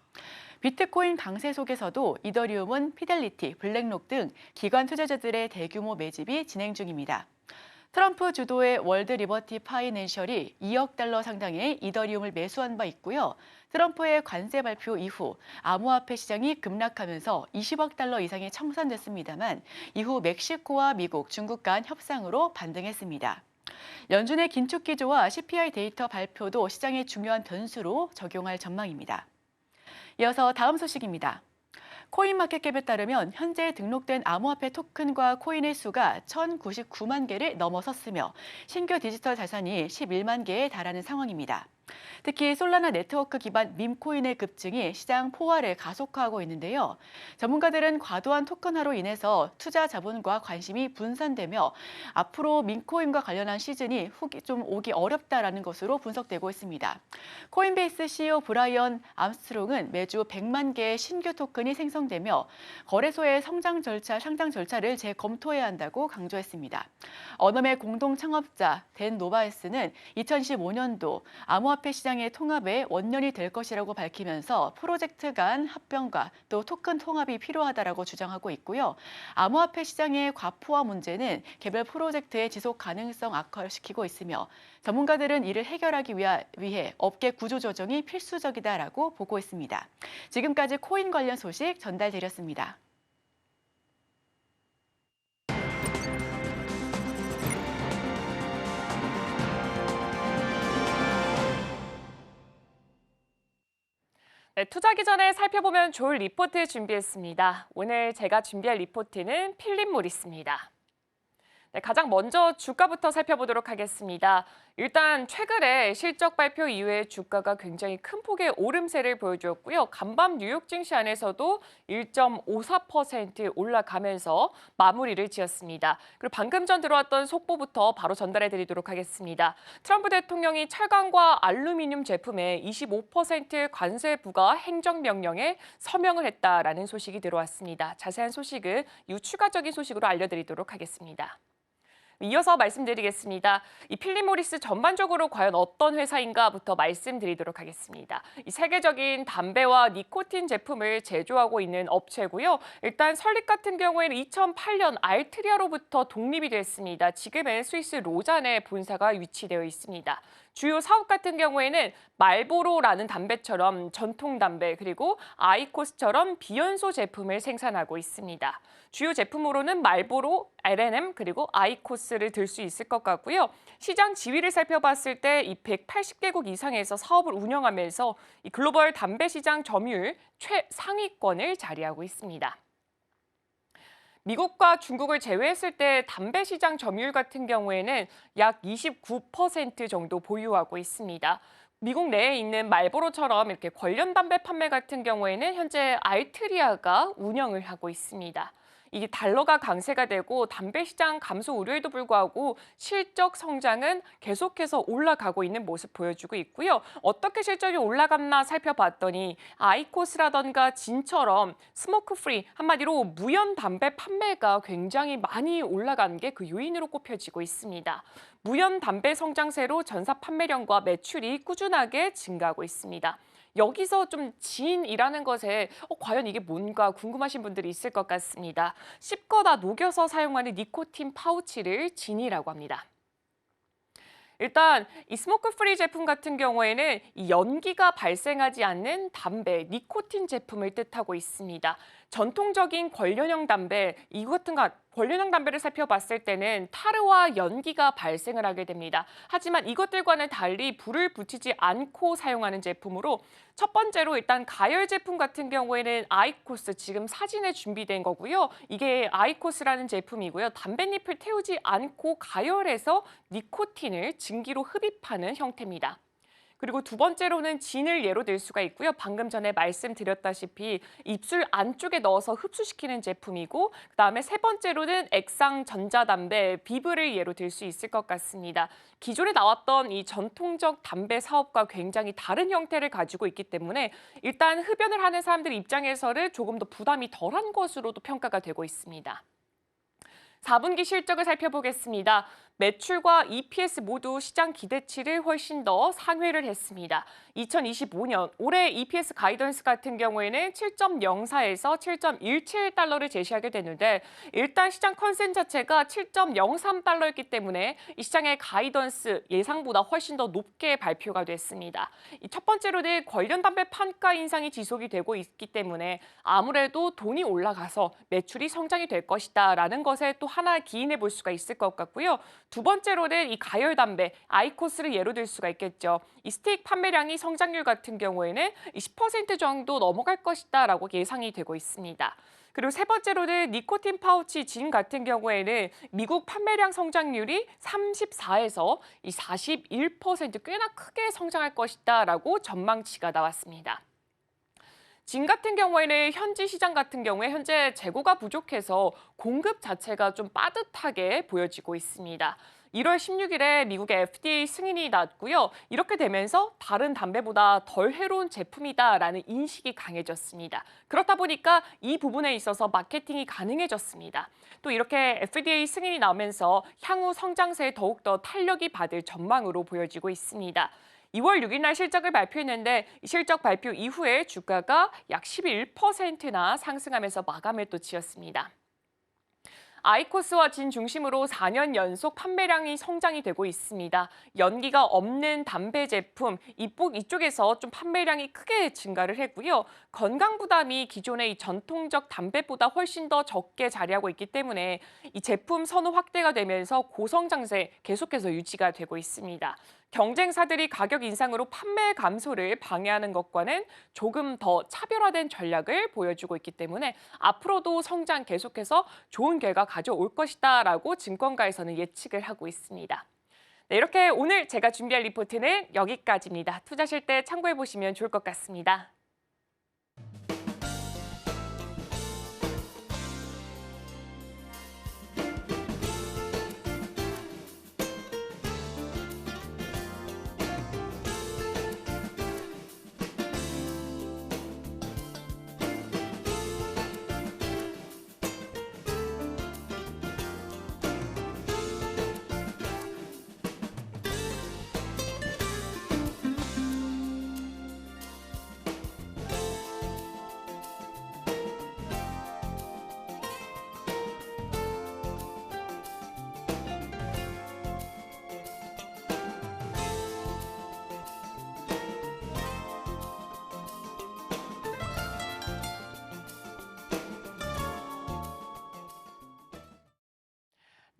비트코인 강세 속에서도 이더리움은 피델리티, 블랙록 등 기관 투자자들의 대규모 매집이 진행 중입니다. 트럼프 주도의 월드 리버티 파이낸셜이 2억 달러 상당의 이더리움을 매수한 바 있고요. 트럼프의 관세 발표 이후 암호화폐 시장이 급락하면서 20억 달러 이상이 청산됐습니다만 이후 멕시코와 미국, 중국 간 협상으로 반등했습니다. 연준의 긴축 기조와 CPI 데이터 발표도 시장의 중요한 변수로 적용할 전망입니다. 이어서 다음 소식입니다. 코인마켓캡에 따르면 현재 등록된 암호화폐 토큰과 코인의 수가 1,099만 개를 넘어섰으며 신규 디지털 자산이 11만 개에 달하는 상황입니다. 특히 솔라나 네트워크 기반 밈코인의 급증이 시장 포화를 가속화하고 있는데요. 전문가들은 과도한 토큰화로 인해서 투자 자본과 관심이 분산되며 앞으로 밈코인과 관련한 시즌이 좀 오기 어렵다라는 것으로 분석되고 있습니다. 코인베이스 CEO 브라이언 암스트롱은 매주 100만 개의 신규 토큰이 생성되며 거래소의 상장 절차를 재검토해야 한다고 강조했습니다. 어넘의 공동 창업자 댄 노바에스는 2015년도 암호화폐 시장의 통합의 원년이 될 것이라고 밝히면서 프로젝트 간 합병과 또 토큰 통합이 필요하다라고 주장하고 있고요. 암호화폐 시장의 과포화 문제는 개별 프로젝트의 지속 가능성 악화를 시키고 있으며 전문가들은 이를 해결하기 위해 업계 구조 조정이 필수적이다라고 보고 있습니다. 지금까지 코인 관련 소식 전달드렸습니다. 네, 투자하기 전에 살펴보면 좋을 리포트 준비했습니다. 오늘 제가 준비할 리포트는 필립 모리스입니다. 네, 가장 먼저 주가부터 살펴보도록 하겠습니다. 일단 최근에 실적 발표 이후에 주가가 굉장히 큰 폭의 오름세를 보여주었고요. 간밤 뉴욕 증시 안에서도 1.54% 올라가면서 마무리를 지었습니다. 그리고 방금 전 들어왔던 속보부터 바로 전달해 드리도록 하겠습니다. 트럼프 대통령이 철강과 알루미늄 제품에 25% 관세 부과 행정명령에 서명을 했다라는 소식이 들어왔습니다. 자세한 소식은 이후 추가적인 소식으로 알려드리도록 하겠습니다. 이어서 말씀드리겠습니다. 이 필립 모리스 전반적으로 과연 어떤 회사인가부터 말씀드리도록 하겠습니다. 이 세계적인 담배와 니코틴 제품을 제조하고 있는 업체고요. 일단 설립 같은 경우에는 2008년 알트리아로부터 독립이 됐습니다. 지금은 스위스 로잔에 본사가 위치되어 있습니다. 주요 사업 같은 경우에는 말보로라는 담배처럼 전통 담배 그리고 아이코스처럼 비연소 제품을 생산하고 있습니다. 주요 제품으로는 말보로, L&M 그리고 아이코스를 들 수 있을 것 같고요. 시장 지위를 살펴봤을 때 이 180개국 이상에서 사업을 운영하면서 이 글로벌 담배 시장 점유율 최상위권을 자리하고 있습니다. 미국과 중국을 제외했을 때 담배 시장 점유율 같은 경우에는 약 29% 정도 보유하고 있습니다. 미국 내에 있는 말보로처럼 이렇게 관련 담배 판매 같은 경우에는 현재 알트리아가 운영을 하고 있습니다. 이게 달러가 강세가 되고 담배 시장 감소 우려에도 불구하고 실적 성장은 계속해서 올라가고 있는 모습 보여주고 있고요. 어떻게 실적이 올라갔나 살펴봤더니 아이코스라던가 진처럼 스모크 프리, 한마디로 무연 담배 판매가 굉장히 많이 올라간 게 그 요인으로 꼽혀지고 있습니다. 무연 담배 성장세로 전사 판매량과 매출이 꾸준하게 증가하고 있습니다. 여기서 좀 진이라는 것에 과연 이게 뭔가 궁금하신 분들이 있을 것 같습니다. 씹거나 녹여서 사용하는 니코틴 파우치를 진이라고 합니다. 일단 이 스모크 프리 제품 같은 경우에는 이 연기가 발생하지 않는 담배, 니코틴 제품을 뜻하고 있습니다. 전통적인 관련형 담배, 관련형 담배를 살펴봤을 때는 타르와 연기가 발생을 하게 됩니다. 하지만 이것들과는 달리 불을 붙이지 않고 사용하는 제품으로 첫 번째로 일단 가열 제품 같은 경우에는 아이코스, 지금 사진에 준비된 거고요. 이게 아이코스라는 제품이고요. 담뱃잎을 태우지 않고 가열해서 니코틴을 증기로 흡입하는 형태입니다. 그리고 두 번째로는 진을 예로 들 수가 있고요. 방금 전에 말씀드렸다시피 입술 안쪽에 넣어서 흡수시키는 제품이고 그다음에 세 번째로는 액상 전자담배, 비브를 예로 들 수 있을 것 같습니다. 기존에 나왔던 이 전통적 담배 사업과 굉장히 다른 형태를 가지고 있기 때문에 일단 흡연을 하는 사람들 입장에서는 조금 더 부담이 덜한 것으로도 평가가 되고 있습니다. 4분기 실적을 살펴보겠습니다. 매출과 EPS 모두 시장 기대치를 훨씬 더 상회를 했습니다. 2025년 올해 EPS 가이던스 같은 경우에는 7.04에서 7.17달러를 제시하게 되는데 일단 시장 컨센 자체가 7.03달러였기 때문에 이 시장의 가이던스 예상보다 훨씬 더 높게 발표가 됐습니다. 첫 번째로는 관련 담배 판가 인상이 지속이 되고 있기 때문에 아무래도 돈이 올라가서 매출이 성장이 될 것이다라는 것에 또 하나 기인해 볼 수가 있을 것 같고요. 두 번째로는 이 가열 담배, 아이코스를 예로 들 수가 있겠죠. 이 스틱 판매량이 성장률 같은 경우에는 10% 정도 넘어갈 것이다라고 예상이 되고 있습니다. 그리고 세 번째로는 니코틴 파우치 진 같은 경우에는 미국 판매량 성장률이 34에서 41% 꽤나 크게 성장할 것이다라고 전망치가 나왔습니다. 진 같은 경우에는 현지 시장 같은 경우에 현재 재고가 부족해서 공급 자체가 좀 빠듯하게 보여지고 있습니다. 1월 16일에 미국의 FDA 승인이 났고요. 이렇게 되면서 다른 담배보다 덜 해로운 제품이다라는 인식이 강해졌습니다. 그렇다 보니까 이 부분에 있어서 마케팅이 가능해졌습니다. 또 이렇게 FDA 승인이 나오면서 향후 성장세에 더욱더 탄력이 받을 전망으로 보여지고 있습니다. 2월 6일 날 실적을 발표했는데 이 실적 발표 이후에 주가가 약 11%나 상승하면서 마감을 또 지었습니다. 아이코스와 진 중심으로 4년 연속 판매량이 성장이 되고 있습니다. 연기가 없는 담배 제품, 이쪽에서 좀 판매량이 크게 증가를 했고요. 건강 부담이 기존의 이 전통적 담배보다 훨씬 더 적게 자리하고 있기 때문에 이 제품 선호 확대가 되면서 고성장세 계속해서 유지가 되고 있습니다. 경쟁사들이 가격 인상으로 판매 감소를 방해하는 것과는 조금 더 차별화된 전략을 보여주고 있기 때문에 앞으로도 성장 계속해서 좋은 결과 가져올 것이다라고 증권가에서는 예측을 하고 있습니다. 네, 이렇게 오늘 제가 준비할 리포트는 여기까지입니다. 투자하실 때 참고해 보시면 좋을 것 같습니다.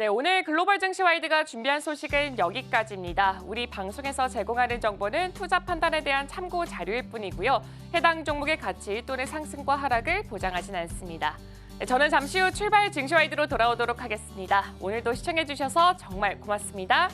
네, 오늘 글로벌 증시와이드가 준비한 소식은 여기까지입니다. 우리 방송에서 제공하는 정보는 투자 판단에 대한 참고 자료일 뿐이고요. 해당 종목의 가치 또는 상승과 하락을 보장하진 않습니다. 네, 저는 잠시 후 출발 증시와이드로 돌아오도록 하겠습니다. 오늘도 시청해주셔서 정말 고맙습니다.